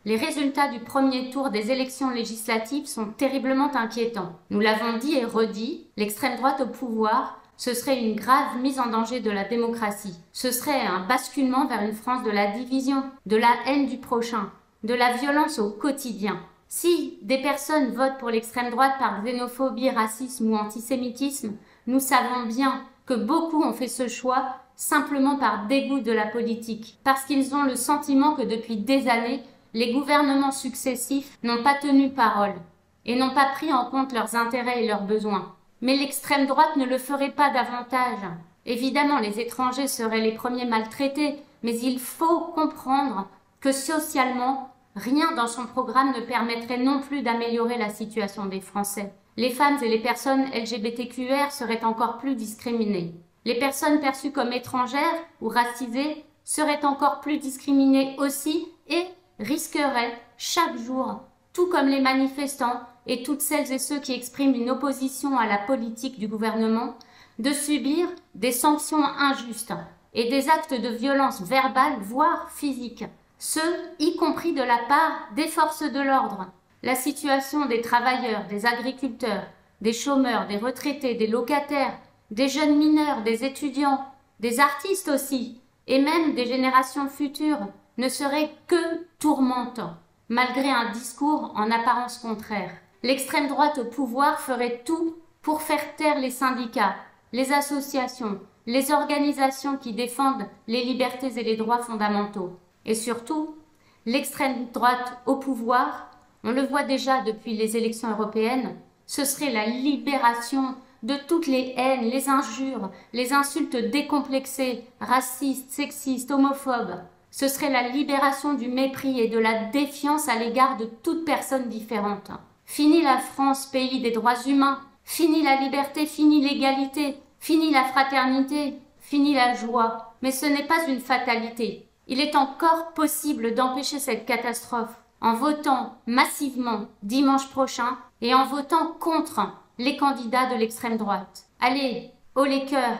Les résultats du premier tour des élections législatives sont terriblement inquiétants. Nous l'avons dit et redit, l'extrême droite au pouvoir, ce serait une grave mise en danger de la démocratie. Ce serait un basculement vers une France de la division, de la haine du prochain, de la violence au quotidien. Si des personnes votent pour l'extrême droite par xénophobie, racisme ou antisémitisme, nous savons bien que beaucoup ont fait ce choix simplement par dégoût de la politique, parce qu'ils ont le sentiment que depuis des années, les gouvernements successifs n'ont pas tenu parole et n'ont pas pris en compte leurs intérêts et leurs besoins. Mais l'extrême droite ne le ferait pas davantage. Évidemment, les étrangers seraient les premiers maltraités, mais il faut comprendre que socialement, rien dans son programme ne permettrait non plus d'améliorer la situation des Français. Les femmes et les personnes LGBTQR seraient encore plus discriminées. Les personnes perçues comme étrangères ou racisées seraient encore plus discriminées aussi et risqueraient chaque jour, tout comme les manifestants et toutes celles et ceux qui expriment une opposition à la politique du gouvernement, de subir des sanctions injustes et des actes de violence verbale, voire physique, ceux y compris de la part des forces de l'ordre. La situation des travailleurs, des agriculteurs, des chômeurs, des retraités, des locataires, des jeunes mineurs, des étudiants, des artistes aussi, et même des générations futures, ne serait que tourmentant, malgré un discours en apparence contraire. L'extrême droite au pouvoir ferait tout pour faire taire les syndicats, les associations, les organisations qui défendent les libertés et les droits fondamentaux. Et surtout, l'extrême droite au pouvoir, on le voit déjà depuis les élections européennes, ce serait la libération de toutes les haines, les injures, les insultes décomplexées, racistes, sexistes, homophobes. Ce serait la libération du mépris et de la défiance à l'égard de toute personne différente. Fini la France, pays des droits humains. Fini la liberté, fini l'égalité. Fini la fraternité, fini la joie. Mais ce n'est pas une fatalité. Il est encore possible d'empêcher cette catastrophe en votant massivement dimanche prochain et en votant contre les candidats de l'extrême droite. Allez, haut les cœurs!